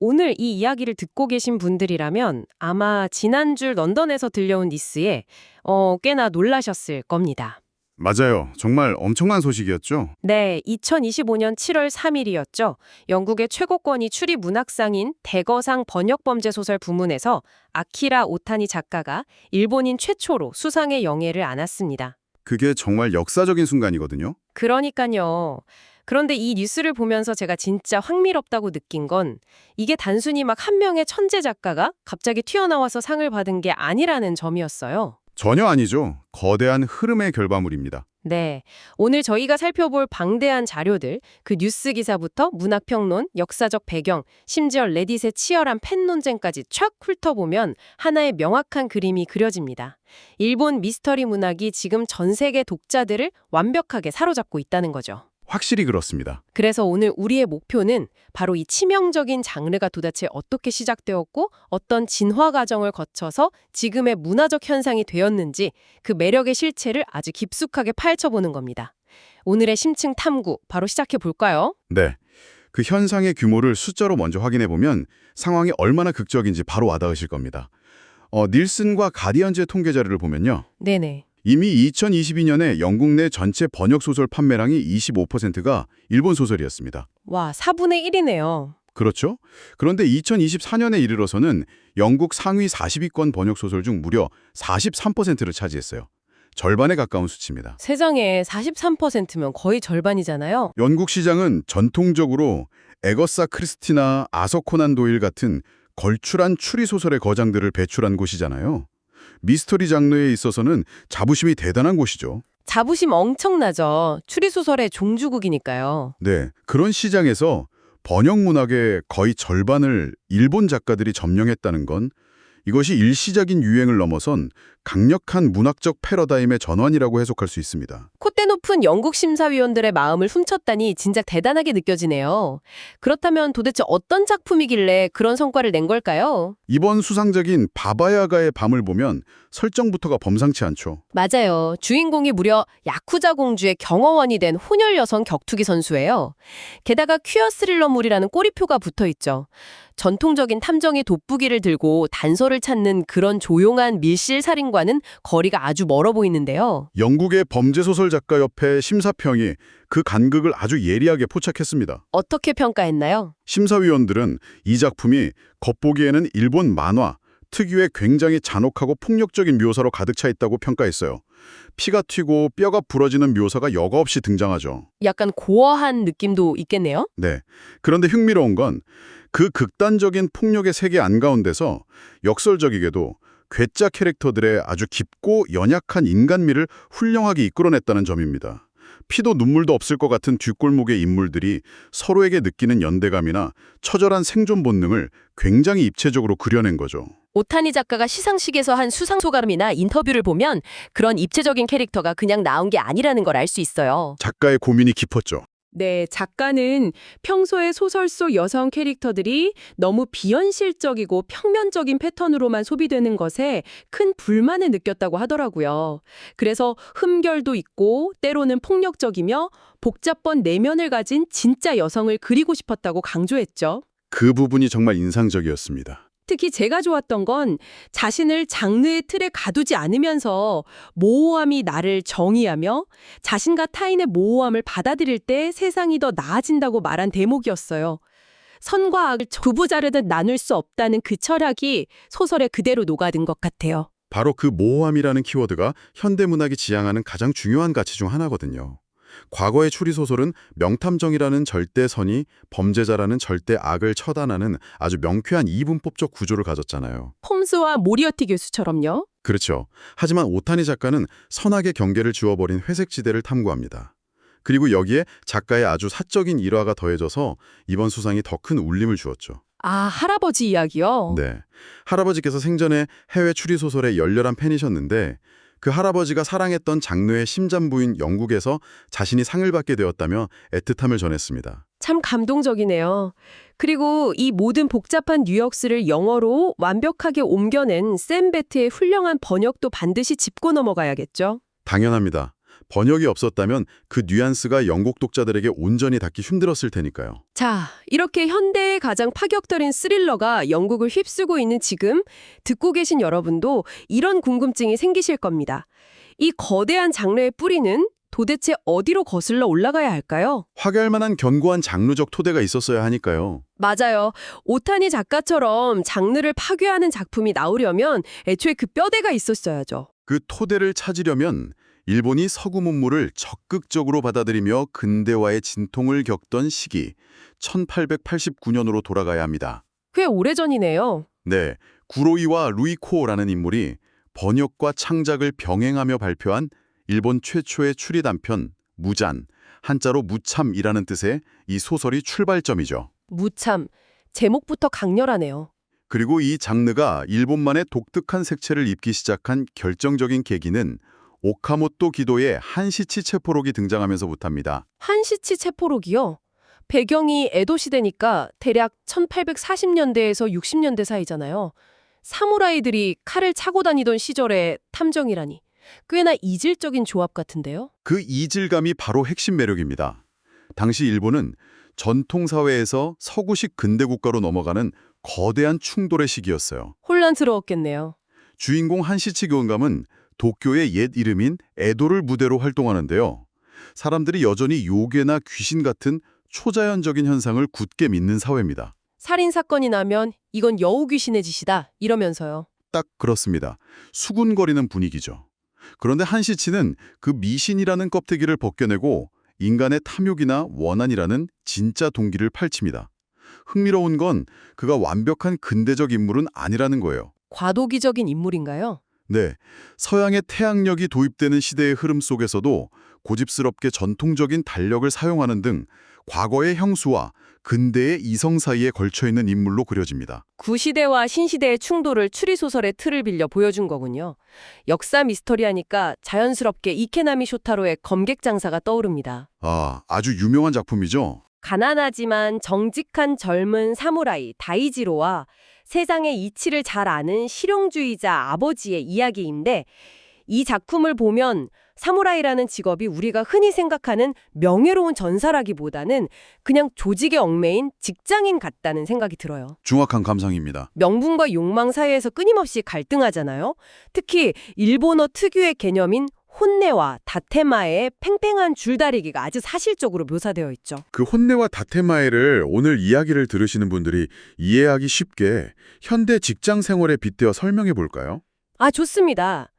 오늘 이 이야기를 듣고 계신 분들이라면 아마 지난주 런던에서 들려온 뉴스에 꽤나 놀라셨을 겁니다. 맞아요. 정말 엄청난 소식이었죠. 네, 2025년 7월 3일이었죠. 영국의 최고권위 추리 문학상인 대거상 번역범죄 소설 부문에서 아키라 오타니 작가가 일본인 최초로 수상의 영예를 안았습니다. 그게 정말 역사적인 순간이거든요. 그러니까요. 그런데 이 뉴스를 보면서 제가 진짜 흥미롭다고 느낀 건 이게 단순히 막 한 명의 천재 작가가 갑자기 튀어나와서 상을 받은 게 아니라는 점이었어요. 전혀 아니죠. 거대한 흐름의 결과물입니다. 네, 오늘 저희가 살펴볼 방대한 자료들, 그 뉴스 기사부터 문학평론, 역사적 배경, 심지어 레딧의 치열한 팬 논쟁까지 촥 훑어보면 하나의 명확한 그림이 그려집니다. 일본 미스터리 문학이 지금 전 세계 독자들을 완벽하게 사로잡고 있다는 거죠. 확실히 그렇습니다. 그래서 오늘 우리의 목표는 바로 이 치명적인 장르가 도대체 어떻게 시작되었고 어떤 진화 과정을 거쳐서 지금의 문화적 현상이 되었는지 그 매력의 실체를 아주 깊숙하게 파헤쳐보는 겁니다. 오늘의 심층 탐구 바로 시작해 볼까요? 네. 그 현상의 규모를 숫자로 먼저 확인해보면 상황이 얼마나 극적인지 바로 와닿으실 겁니다. 닐슨과 가디언즈의 통계 자료를 보면요. 네네. 이미 2022년에 영국 내 전체 번역소설 판매량이 25%가 일본 소설이었습니다. 와, 4분의 1이네요. 그렇죠? 그런데 2024년에 이르러서는 영국 상위 40위권 번역소설 중 무려 43%를 차지했어요. 절반에 가까운 수치입니다. 세상에 43%면 거의 절반이잖아요. 영국 시장은 전통적으로 에거사 크리스티나 아서 코난 도일 같은 걸출한 추리소설의 거장들을 배출한 곳이잖아요. 미스터리 장르에 있어서는 자부심이 대단한 곳이죠. 자부심 엄청나죠. 추리소설의 종주국이니까요. 네, 그런 시장에서 번역 문학의 거의 절반을 일본 작가들이 점령했다는 건 이것이 일시적인 유행을 넘어선 강력한 문학적 패러다임의 전환이라고 해석할 수 있습니다. 콧대 높은 영국 심사위원들의 마음을 훔쳤다니 진짜 대단하게 느껴지네요. 그렇다면 도대체 어떤 작품이길래 그런 성과를 낸 걸까요? 이번 수상작인 바바야가의 밤을 보면 설정부터가 범상치 않죠. 맞아요. 주인공이 무려 야쿠자 공주의 경호원이 된 혼혈 여성 격투기 선수예요. 게다가 퀴어 스릴러물이라는 꼬리표가 붙어있죠. 전통적인 탐정이 돋보기를 들고 단서를 찾는 그런 조용한 밀실 살인과는 거리가 아주 멀어 보이는데요. 영국의 범죄소설 작가협회 심사평이 그 간극을 아주 예리하게 포착했습니다. 어떻게 평가했나요? 심사위원들은 이 작품이 겉보기에는 일본 만화 특유의 굉장히 잔혹하고 폭력적인 묘사로 가득 차 있다고 평가했어요. 피가 튀고 뼈가 부러지는 묘사가 여과 없이 등장하죠. 약간 고어한 느낌도 있겠네요? 네. 그런데 흥미로운 건 그 극단적인 폭력의 세계 안가운데서 역설적이게도 괴짜 캐릭터들의 아주 깊고 연약한 인간미를 훌륭하게 이끌어냈다는 점입니다. 피도 눈물도 없을 것 같은 뒷골목의 인물들이 서로에게 느끼는 연대감이나 처절한 생존 본능을 굉장히 입체적으로 그려낸 거죠. 오타니 작가가 시상식에서 한 수상소감이나 인터뷰를 보면 그런 입체적인 캐릭터가 그냥 나온 게 아니라는 걸 알 수 있어요. 작가의 고민이 깊었죠. 네, 작가는 평소에 소설 속 여성 캐릭터들이 너무 비현실적이고 평면적인 패턴으로만 소비되는 것에 큰 불만을 느꼈다고 하더라고요. 그래서 흠결도 있고 때로는 폭력적이며 복잡한 내면을 가진 진짜 여성을 그리고 싶었다고 강조했죠. 그 부분이 정말 인상적이었습니다. 특히 제가 좋았던 건 자신을 장르의 틀에 가두지 않으면서 모호함이 나를 정의하며 자신과 타인의 모호함을 받아들일 때 세상이 더 나아진다고 말한 대목이었어요. 선과 악을 두부 자르듯 나눌 수 없다는 그 철학이 소설에 그대로 녹아든 것 같아요. 바로 그 모호함이라는 키워드가 현대문학이 지향하는 가장 중요한 가치 중 하나거든요. 과거의 추리소설은 명탐정이라는 절대선이 범죄자라는 절대악을 처단하는 아주 명쾌한 이분법적 구조를 가졌잖아요. 홈스와 모리어티 교수처럼요. 그렇죠. 하지만 오타니 작가는 선악의 경계를 지워버린 회색지대를 탐구합니다. 그리고 여기에 작가의 아주 사적인 일화가 더해져서 이번 수상이 더 큰 울림을 주었죠. 아, 할아버지 이야기요? 네. 할아버지께서 생전에 해외 추리소설의 열렬한 팬이셨는데 그 할아버지가 사랑했던 장르의 심장부인 영국에서 자신이 상을 받게 되었다며 애틋함을 전했습니다. 참 감동적이네요. 그리고 이 모든 복잡한 뉴역스를 영어로 완벽하게 옮겨낸 샘 베트의 훌륭한 번역도 반드시 짚고 넘어가야겠죠. 당연합니다. 번역이 없었다면 그 뉘앙스가 영국 독자들에게 온전히 닿기 힘들었을 테니까요. 자, 이렇게 현대의 가장 파격적인 스릴러가 영국을 휩쓰고 있는 지금 듣고 계신 여러분도 이런 궁금증이 생기실 겁니다. 이 거대한 장르의 뿌리는 도대체 어디로 거슬러 올라가야 할까요? 확인할 만한 견고한 장르적 토대가 있었어야 하니까요. 맞아요. 오타니 작가처럼 장르를 파괴하는 작품이 나오려면 애초에 그 뼈대가 있었어야죠. 그 토대를 찾으려면 일본이 서구 문물을 적극적으로 받아들이며 근대화의 진통을 겪던 시기 1889년으로 돌아가야 합니다. 꽤 오래전이네요. 네, 구로이와 루이코라는 인물이 번역과 창작을 병행하며 발표한 일본 최초의 추리 단편 무잔, 한자로 무참이라는 뜻의 이 소설이 출발점이죠. 무참, 제목부터 강렬하네요. 그리고 이 장르가 일본만의 독특한 색채를 입기 시작한 결정적인 계기는 오카모토 기도의 한시치 체포록이 등장하면서부터입니다. 한시치 체포록이요? 배경이 에도 시대니까 대략 1840년대에서 60년대 사이잖아요. 사무라이들이 칼을 차고 다니던 시절의 탐정이라니. 꽤나 이질적인 조합 같은데요? 그 이질감이 바로 핵심 매력입니다. 당시 일본은 전통 사회에서 서구식 근대 국가로 넘어가는 거대한 충돌의 시기였어요. 혼란스러웠겠네요. 주인공 한시치 교원감은 도쿄의 옛 이름인 에도를 무대로 활동하는데요. 사람들이 여전히 요괴나 귀신 같은 초자연적인 현상을 굳게 믿는 사회입니다. 살인사건이 나면 이건 여우 귀신의 짓이다 이러면서요. 딱 그렇습니다. 수군거리는 분위기죠. 그런데 한시치는 그 미신이라는 껍데기를 벗겨내고 인간의 탐욕이나 원한이라는 진짜 동기를 펼칩니다. 흥미로운 건 그가 완벽한 근대적 인물은 아니라는 거예요. 과도기적인 인물인가요? 네, 서양의 태양력이 도입되는 시대의 흐름 속에서도 고집스럽게 전통적인 달력을 사용하는 등 과거의 형수와 근대의 이성 사이에 걸쳐있는 인물로 그려집니다. 구시대와 신시대의 충돌을 추리소설의 틀을 빌려 보여준 거군요. 역사 미스터리 하니까 자연스럽게 이케나미 쇼타로의 검객장사가 떠오릅니다. 아주 유명한 작품이죠. 가난하지만 정직한 젊은 사무라이 다이지로와 세상의 이치를 잘 아는 실용주의자 아버지의 이야기인데 이 작품을 보면 사무라이라는 직업이 우리가 흔히 생각하는 명예로운 전사라기보다는 그냥 조직에 얽매인 직장인 같다는 생각이 들어요. 중확한 감상입니다. 명분과 욕망 사이에서 끊임없이 갈등하잖아요. 특히 일본어 특유의 개념인 혼내와 다테마의 팽팽한 줄다리기가 아주 사실적으로 묘사되어 있죠. 그 혼내와 다테마에를 오늘 이야기를 들으시는 분들이 이해하기 쉽게 현대 직장 생활에 빗대어 설명해 볼까요? 좋습니다.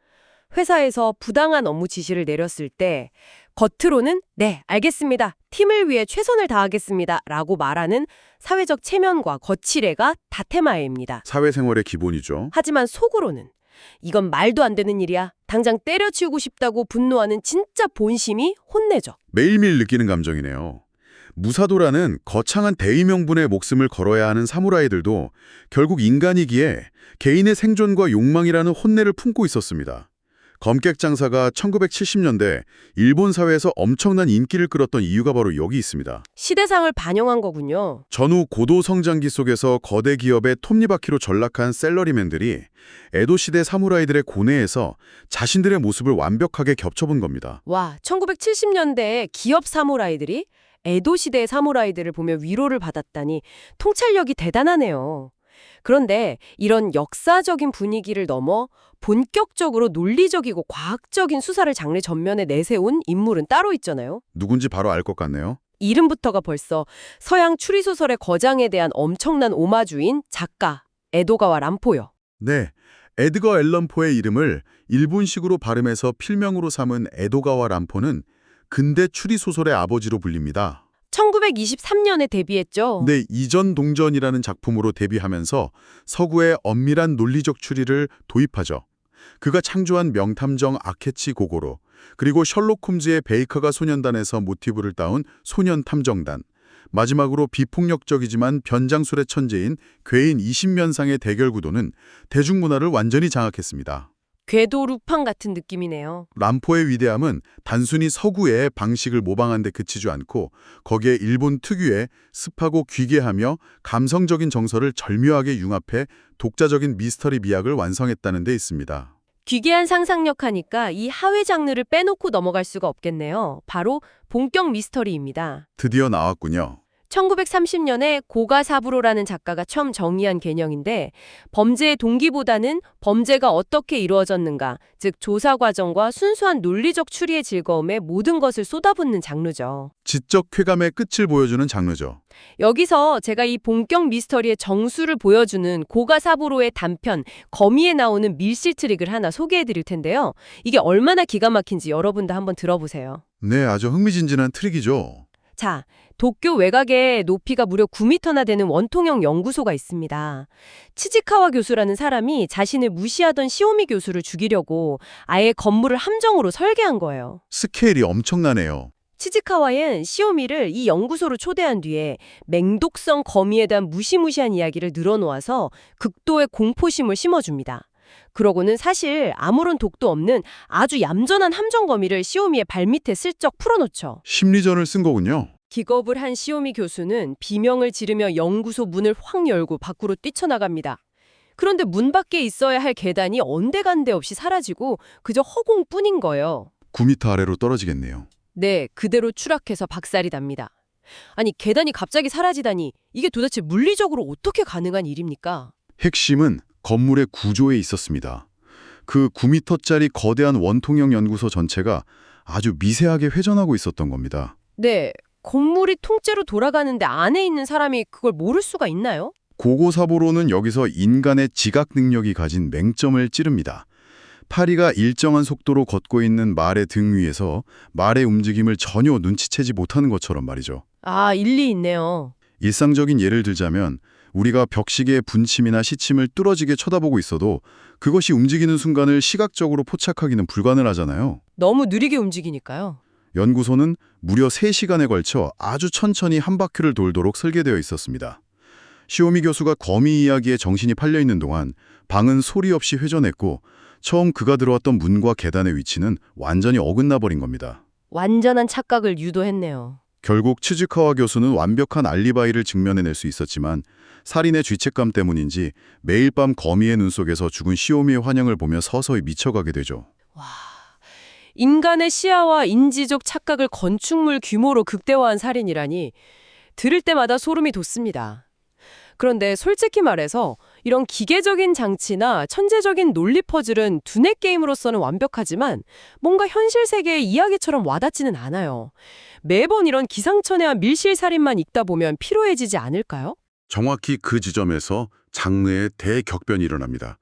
회사에서 부당한 업무 지시를 내렸을 때 겉으로는 네, 알겠습니다. 팀을 위해 최선을 다하겠습니다. 라고 말하는 사회적 체면과 거칠애가 다테마에입니다. 사회생활의 기본이죠. 하지만 속으로는 이건 말도 안 되는 일이야. 당장 때려치우고 싶다고 분노하는 진짜 본심이 혼내죠. 매일매일 느끼는 감정이네요. 무사도라는 거창한 대의명분에 목숨을 걸어야 하는 사무라이들도 결국 인간이기에 개인의 생존과 욕망이라는 혼내를 품고 있었습니다. 검객장사가 1970년대 일본 사회에서 엄청난 인기를 끌었던 이유가 바로 여기 있습니다. 시대상을 반영한 거군요. 전후 고도 성장기 속에서 거대 기업의 톱니바퀴로 전락한 셀러리맨들이 에도 시대 사무라이들의 고뇌에서 자신들의 모습을 완벽하게 겹쳐본 겁니다. 와, 1970년대에 기업 사무라이들이 에도 시대의 사무라이들을 보며 위로를 받았다니 통찰력이 대단하네요. 그런데 이런 역사적인 분위기를 넘어 본격적으로 논리적이고 과학적인 수사를 장르 전면에 내세운 인물은 따로 있잖아요. 누군지 바로 알 것 같네요. 이름부터가 벌써 서양 추리소설의 거장에 대한 엄청난 오마주인 작가 에도가와 람포요. 네, 에드거 앨런 포의 이름을 일본식으로 발음해서 필명으로 삼은 에도가와 람포는 근대 추리소설의 아버지로 불립니다. 1923년에 데뷔했죠. 네, 이전 동전이라는 작품으로 데뷔하면서 서구의 엄밀한 논리적 추리를 도입하죠. 그가 창조한 명탐정 아케치 고고로, 그리고 셜록 홈즈의 베이커가 소년단에서 모티브를 따온 소년탐정단, 마지막으로 비폭력적이지만 변장술의 천재인 괴인 20면상의 대결 구도는 대중문화를 완전히 장악했습니다. 궤도 루팡 같은 느낌이네요. 람포의 위대함은 단순히 서구의 방식을 모방한 데 그치지 않고 거기에 일본 특유의 습하고 귀괴하며 감성적인 정서를 절묘하게 융합해 독자적인 미스터리 미학을 완성했다는 데 있습니다. 기괴한 상상력 하니까 이 하회 장르를 빼놓고 넘어갈 수가 없겠네요. 바로 본격 미스터리입니다. 드디어 나왔군요. 1930년에 고가사부로라는 작가가 처음 정의한 개념인데 범죄의 동기보다는 범죄가 어떻게 이루어졌는가, 즉 조사 과정과 순수한 논리적 추리의 즐거움에 모든 것을 쏟아붓는 장르죠. 지적 쾌감의 끝을 보여주는 장르죠. 여기서 제가 이 본격 미스터리의 정수를 보여주는 고가사부로의 단편 거미에 나오는 밀실 트릭을 하나 소개해드릴 텐데요. 이게 얼마나 기가 막힌지 여러분도 한번 들어보세요. 네, 아주 흥미진진한 트릭이죠. 자, 도쿄 외곽에 높이가 무려 9m나 되는 원통형 연구소가 있습니다. 치지카와 교수라는 사람이 자신을 무시하던 시오미 교수를 죽이려고 아예 건물을 함정으로 설계한 거예요. 스케일이 엄청나네요. 치지카와는 시오미를 이 연구소로 초대한 뒤에 맹독성 거미에 대한 무시무시한 이야기를 늘어놓아서 극도의 공포심을 심어줍니다. 그러고는 사실 아무런 독도 없는 아주 얌전한 함정 거미를 시오미의 발밑에 슬쩍 풀어놓죠. 심리전을 쓴 거군요. 기겁을 한 시오미 교수는 비명을 지르며 연구소 문을 확 열고 밖으로 뛰쳐나갑니다. 그런데 문 밖에 있어야 할 계단이 온데간데 없이 사라지고 그저 허공뿐인 거예요. 9m 아래로 떨어지겠네요. 네, 그대로 추락해서 박살이 납니다. 아니, 계단이 갑자기 사라지다니 이게 도대체 물리적으로 어떻게 가능한 일입니까? 핵심은 건물의 구조에 있었습니다. 그 9m짜리 거대한 원통형 연구소 전체가 아주 미세하게 회전하고 있었던 겁니다. 네, 건물이 통째로 돌아가는데 안에 있는 사람이 그걸 모를 수가 있나요? 고고사보로는 여기서 인간의 지각 능력이 가진 맹점을 찌릅니다. 파리가 일정한 속도로 걷고 있는 말의 등 위에서 말의 움직임을 전혀 눈치채지 못하는 것처럼 말이죠. 아, 일리 있네요. 일상적인 예를 들자면 우리가 벽시계의 분침이나 시침을 뚫어지게 쳐다보고 있어도 그것이 움직이는 순간을 시각적으로 포착하기는 불가능하잖아요. 너무 느리게 움직이니까요. 연구소는 무려 3시간에 걸쳐 아주 천천히 한 바퀴를 돌도록 설계되어 있었습니다. 시오미 교수가 거미 이야기에 정신이 팔려있는 동안 방은 소리 없이 회전했고 처음 그가 들어왔던 문과 계단의 위치는 완전히 어긋나 버린 겁니다. 완전한 착각을 유도했네요. 결국 치즈카와 교수는 완벽한 알리바이를 증명해낼 수 있었지만 살인의 죄책감 때문인지 매일 밤 거미의 눈 속에서 죽은 시오미의 환영을 보며 서서히 미쳐가게 되죠. 와, 인간의 시야와 인지적 착각을 건축물 규모로 극대화한 살인이라니 들을 때마다 소름이 돋습니다. 그런데 솔직히 말해서 이런 기계적인 장치나 천재적인 논리 퍼즐은 두뇌 게임으로서는 완벽하지만 뭔가 현실 세계의 이야기처럼 와닿지는 않아요. 매번 이런 기상천외한 밀실살인만 읽다 보면 피로해지지 않을까요? 정확히 그 지점에서 장르의 대격변이 일어납니다.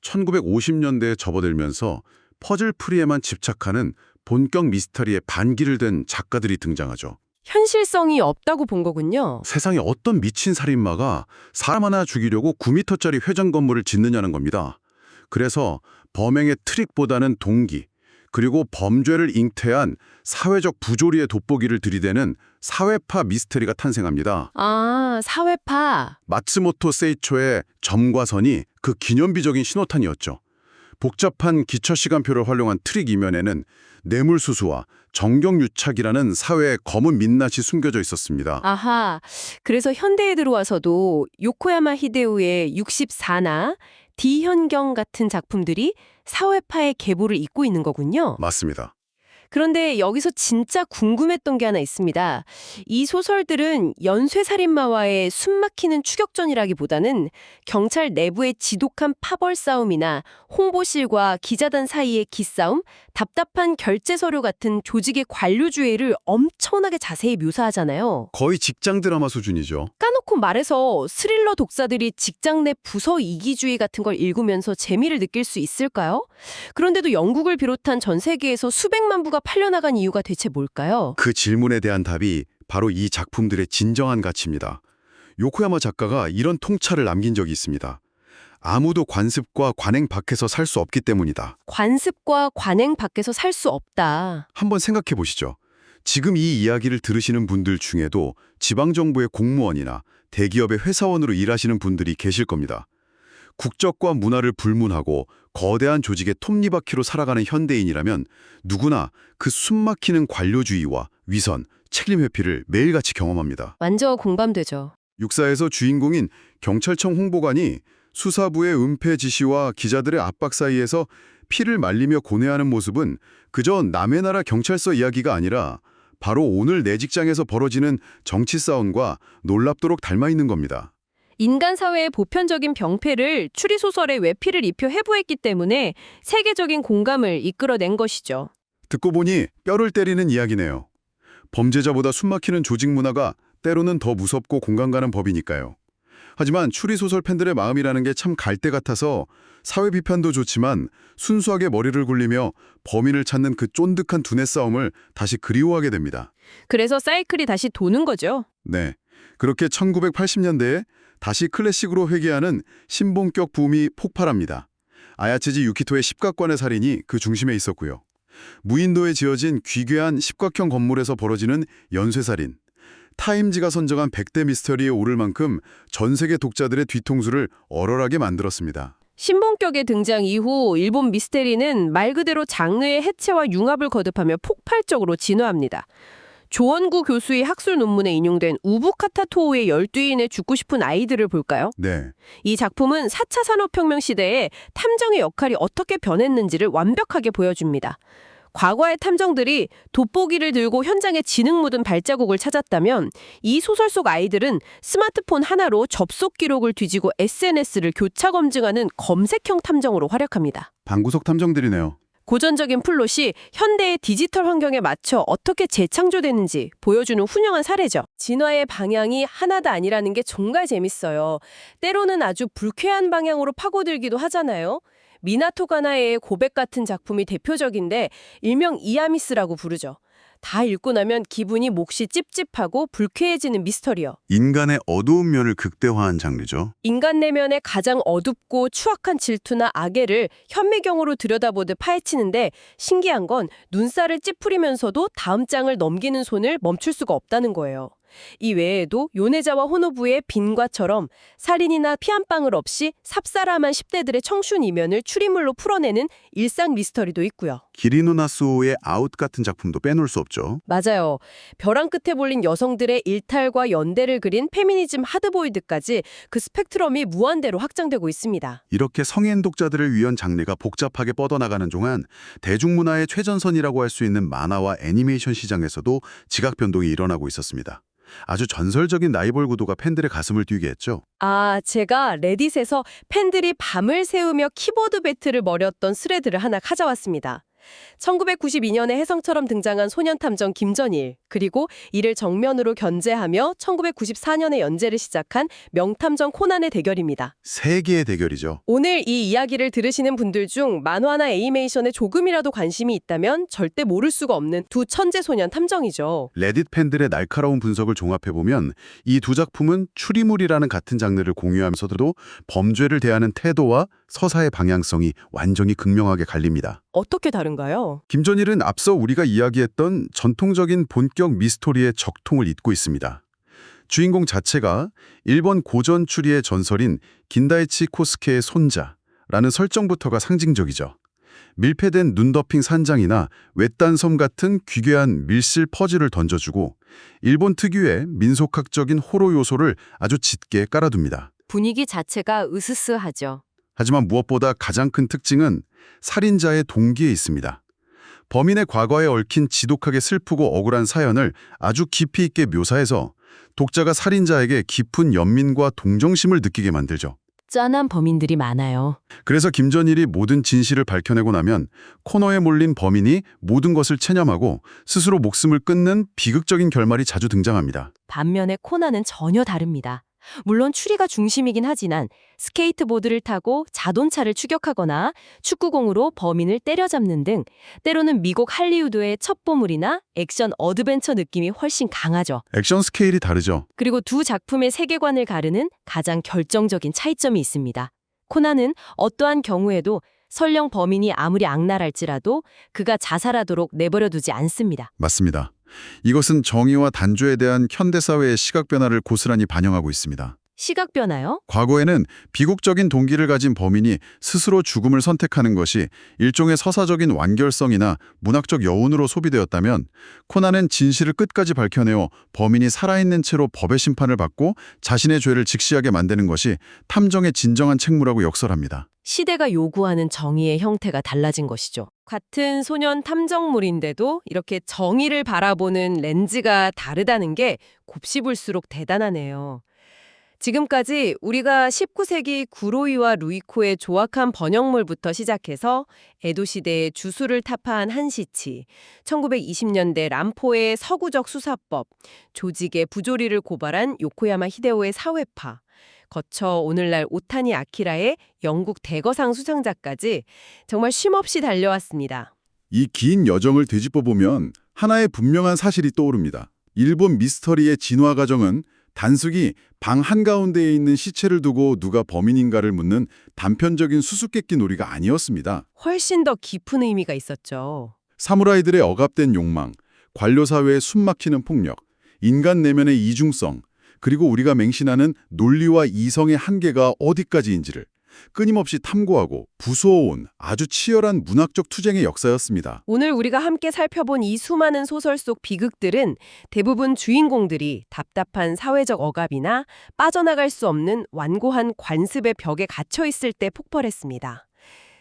1950년대에 접어들면서 퍼즐풀이에만 집착하는 본격 미스터리에 반기를 댄 작가들이 등장하죠. 현실성이 없다고 본 거군요. 세상에 어떤 미친 살인마가 사람 하나 죽이려고 9m짜리 회전 건물을 짓느냐는 겁니다. 그래서 범행의 트릭보다는 동기, 그리고 범죄를 잉태한 사회적 부조리의 돋보기를 들이대는 사회파 미스터리가 탄생합니다. 아, 사회파. 마츠모토 세이초의 점과 선이 그 기념비적인 신호탄이었죠. 복잡한 기처시간표를 활용한 트릭 이면에는 뇌물수수와 정경유착이라는 사회의 검은 민낯이 숨겨져 있었습니다. 아하, 그래서 현대에 들어와서도 요코야마 히데우의 64나 디현경 같은 작품들이 사회파의 계보를 잇고 있는 거군요. 맞습니다. 그런데 여기서 진짜 궁금했던 게 하나 있습니다. 이 소설들은 연쇄살인마와의 숨막히는 추격전이라기보다는 경찰 내부의 지독한 파벌 싸움이나 홍보실과 기자단 사이의 기싸움, 답답한 결제 서류 같은 조직의 관료주의를 엄청나게 자세히 묘사하잖아요. 거의 직장 드라마 수준이죠. 까놓고 말해서 스릴러 독자들이 직장 내 부서 이기주의 같은 걸 읽으면서 재미를 느낄 수 있을까요? 그런데도 영국을 비롯한 전 세계에서 수백만 부가 팔려나간 이유가 대체 뭘까요? 그 질문에 대한 답이 바로 이 작품들의 진정한 가치입니다. 요코야마 작가가 이런 통찰을 남긴 적이 있습니다. 아무도 관습과 관행 밖에서 살 수 없기 때문이다. 관습과 관행 밖에서 살 수 없다. 한번 생각해 보시죠. 지금 이 이야기를 들으시는 분들 중에도 지방정부의 공무원이나 대기업의 회사원으로 일하시는 분들이 계실 겁니다. 국적과 문화를 불문하고 거대한 조직의 톱니바퀴로 살아가는 현대인이라면 누구나 그 숨막히는 관료주의와 위선, 책임 회피를 매일같이 경험합니다. 완전 공감되죠. 육사에서 주인공인 경찰청 홍보관이 수사부의 은폐 지시와 기자들의 압박 사이에서 피를 말리며 고뇌하는 모습은 그저 남의 나라 경찰서 이야기가 아니라 바로 오늘 내 직장에서 벌어지는 정치 싸움과 놀랍도록 닮아 있는 겁니다. 인간 사회의 보편적인 병폐를 추리소설에 외피를 입혀 해부했기 때문에 세계적인 공감을 이끌어낸 것이죠. 듣고 보니 뼈를 때리는 이야기네요. 범죄자보다 숨막히는 조직 문화가 때로는 더 무섭고 공감 가는 법이니까요. 하지만 추리소설 팬들의 마음이라는 게 참 갈대 같아서 사회 비판도 좋지만 순수하게 머리를 굴리며 범인을 찾는 그 쫀득한 두뇌 싸움을 다시 그리워하게 됩니다. 그래서 사이클이 다시 도는 거죠. 네, 그렇게 1980년대에 다시 클래식으로 회귀하는 신본격 붐이 폭발합니다. 아야치지 유키토의 십각관의 살인이 그 중심에 있었고요. 무인도에 지어진 귀괴한 십각형 건물에서 벌어지는 연쇄살인. 타임지가 선정한 100대 미스터리에 오를 만큼 전 세계 독자들의 뒤통수를 얼얼하게 만들었습니다. 신본격의 등장 이후 일본 미스테리는 말 그대로 장르의 해체와 융합을 거듭하며 폭발적으로 진화합니다. 조원구 교수의 학술 논문에 인용된 우부카타 토우의 12인의 죽고 싶은 아이들을 볼까요? 네, 이 작품은 4차 산업혁명 시대에 탐정의 역할이 어떻게 변했는지를 완벽하게 보여줍니다. 과거의 탐정들이 돋보기를 들고 현장에 지능 묻은 발자국을 찾았다면 이 소설 속 아이들은 스마트폰 하나로 접속 기록을 뒤지고 SNS를 교차 검증하는 검색형 탐정으로 활약합니다. 방구석 탐정들이네요. 고전적인 플롯이 현대의 디지털 환경에 맞춰 어떻게 재창조되는지 보여주는 훌륭한 사례죠. 진화의 방향이 하나도 아니라는 게 정말 재밌어요. 때로는 아주 불쾌한 방향으로 파고들기도 하잖아요. 미나토 가나에의 고백 같은 작품이 대표적인데 일명 이아미스라고 부르죠. 다 읽고 나면 기분이 몹시 찝찝하고 불쾌해지는 미스터리요. 인간의 어두운 면을 극대화한 장르죠. 인간 내면의 가장 어둡고 추악한 질투나 악애를 현미경으로 들여다보듯 파헤치는데 신기한 건 눈살을 찌푸리면서도 다음 장을 넘기는 손을 멈출 수가 없다는 거예요. 이 외에도 요네자와 호노부의 빈과처럼 살인이나 피 한 방울 없이 삽살함한 10대들의 청춘 이면을 추리물로 풀어내는 일상 미스터리도 있고요. 기리노 나스오의 아웃 같은 작품도 빼놓을 수 없죠. 맞아요. 벼랑 끝에 몰린 여성들의 일탈과 연대를 그린 페미니즘 하드보일드까지 그 스펙트럼이 무한대로 확장되고 있습니다. 이렇게 성인 독자들을 위한 장르가 복잡하게 뻗어나가는 동안 대중문화의 최전선이라고 할 수 있는 만화와 애니메이션 시장에서도 지각 변동이 일어나고 있었습니다. 아주 전설적인 라이벌 구도가 팬들의 가슴을 뛰게 했죠. 제가 레딧에서 팬들이 밤을 새우며 키보드 배틀을 벌였던 스레드를 하나 가져왔습니다. 1992년에 혜성처럼 등장한 소년탐정 김전일, 그리고 이를 정면으로 견제하며 1994년에 연재를 시작한 명탐정 코난의 대결입니다. 세계의 대결이죠. 오늘 이 이야기를 들으시는 분들 중 만화나 애니메이션에 조금이라도 관심이 있다면 절대 모를 수가 없는 두 천재 소년 탐정이죠. 레딧 팬들의 날카로운 분석을 종합해보면 이 두 작품은 추리물이라는 같은 장르를 공유하면서도 범죄를 대하는 태도와 서사의 방향성이 완전히 극명하게 갈립니다. 어떻게 다른가요? 김전일은 앞서 우리가 이야기했던 전통적인 본격 미스토리의 적통을 잇고 있습니다. 주인공 자체가 일본 고전 추리의 전설인 긴다이치 코스케의 손자라는 설정부터가 상징적이죠. 밀폐된 눈 덮인 산장이나 외딴 섬 같은 귀괴한 밀실 퍼즐을 던져주고 일본 특유의 민속학적인 호러 요소를 아주 짙게 깔아둡니다. 분위기 자체가 으스스하죠. 하지만 무엇보다 가장 큰 특징은 살인자의 동기에 있습니다. 범인의 과거에 얽힌 지독하게 슬프고 억울한 사연을 아주 깊이 있게 묘사해서 독자가 살인자에게 깊은 연민과 동정심을 느끼게 만들죠. 짠한 범인들이 많아요. 그래서 김전일이 모든 진실을 밝혀내고 나면 코너에 몰린 범인이 모든 것을 체념하고 스스로 목숨을 끊는 비극적인 결말이 자주 등장합니다. 반면에 코난은 전혀 다릅니다. 물론 추리가 중심이긴 하지만 스케이트보드를 타고 자동차를 추격하거나 축구공으로 범인을 때려잡는 등 때로는 미국 할리우드의 첩보물이나 액션 어드벤처 느낌이 훨씬 강하죠. 액션 스케일이 다르죠. 그리고 두 작품의 세계관을 가르는 가장 결정적인 차이점이 있습니다. 코난은 어떠한 경우에도 설령 범인이 아무리 악랄할지라도 그가 자살하도록 내버려두지 않습니다. 맞습니다. 이것은 정의와 단죄에 대한 현대사회의 시각 변화를 고스란히 반영하고 있습니다. 시각 변화요? 과거에는 비극적인 동기를 가진 범인이 스스로 죽음을 선택하는 것이 일종의 서사적인 완결성이나 문학적 여운으로 소비되었다면 코난은 진실을 끝까지 밝혀내어 범인이 살아있는 채로 법의 심판을 받고 자신의 죄를 직시하게 만드는 것이 탐정의 진정한 책무라고 역설합니다. 시대가 요구하는 정의의 형태가 달라진 것이죠. 같은 소년 탐정물인데도 이렇게 정의를 바라보는 렌즈가 다르다는 게 곱씹을수록 대단하네요. 지금까지 우리가 19세기 구로이와 루이코의 조악한 번역물부터 시작해서 에도 시대의 주술을 타파한 한시치, 1920년대 람포의 서구적 수사법, 조직의 부조리를 고발한 요코야마 히데오의 사회파, 거쳐 오늘날 오타니 아키라의 영국 대거상 수상자까지 정말 쉼없이 달려왔습니다. 이 긴 여정을 되짚어보면 하나의 분명한 사실이 떠오릅니다. 일본 미스터리의 진화 과정은 단순히 방 한가운데에 있는 시체를 두고 누가 범인인가를 묻는 단편적인 수수께끼 놀이가 아니었습니다. 훨씬 더 깊은 의미가 있었죠. 사무라이들의 억압된 욕망, 관료사회의 숨막히는 폭력, 인간 내면의 이중성, 그리고 우리가 맹신하는 논리와 이성의 한계가 어디까지인지를 끊임없이 탐구하고 부수어온 아주 치열한 문학적 투쟁의 역사였습니다. 오늘 우리가 함께 살펴본 이 수많은 소설 속 비극들은 대부분 주인공들이 답답한 사회적 억압이나 빠져나갈 수 없는 완고한 관습의 벽에 갇혀 있을 때 폭발했습니다.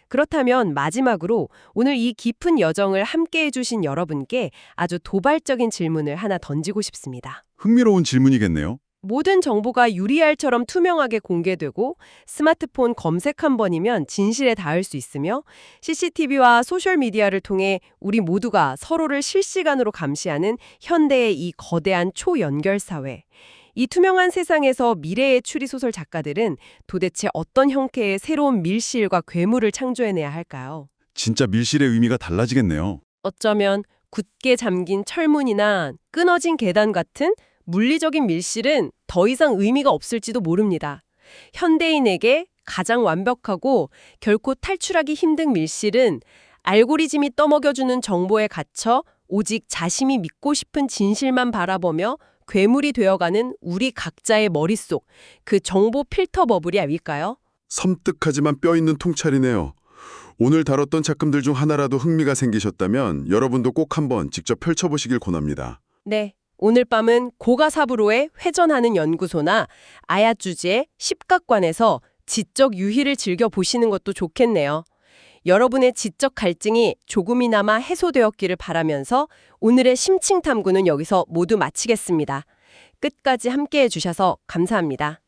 그렇다면 마지막으로 오늘 이 깊은 여정을 함께 해주신 여러분께 아주 도발적인 질문을 하나 던지고 싶습니다. 흥미로운 질문이겠네요. 모든 정보가 유리알처럼 투명하게 공개되고 스마트폰 검색 한 번이면 진실에 닿을 수 있으며 CCTV와 소셜미디어를 통해 우리 모두가 서로를 실시간으로 감시하는 현대의 이 거대한 초연결 사회. 이 투명한 세상에서 미래의 추리소설 작가들은 도대체 어떤 형태의 새로운 밀실과 괴물을 창조해내야 할까요? 진짜 밀실의 의미가 달라지겠네요. 어쩌면 굳게 잠긴 철문이나 끊어진 계단 같은 물리적인 밀실은 더 이상 의미가 없을지도 모릅니다. 현대인에게 가장 완벽하고 결코 탈출하기 힘든 밀실은 알고리즘이 떠먹여주는 정보에 갇혀 오직 자신이 믿고 싶은 진실만 바라보며 괴물이 되어가는 우리 각자의 머릿속, 그 정보 필터 버블이 아닐까요? 섬뜩하지만 뼈 있는 통찰이네요. 오늘 다뤘던 작품들 중 하나라도 흥미가 생기셨다면 여러분도 꼭 한번 직접 펼쳐보시길 권합니다. 네. 오늘 밤은 고가사부로의 회전하는 연구소나 아야주지의 십각관에서 지적 유희를 즐겨보시는 것도 좋겠네요. 여러분의 지적 갈증이 조금이나마 해소되었기를 바라면서 오늘의 심층 탐구는 여기서 모두 마치겠습니다. 끝까지 함께해 주셔서 감사합니다.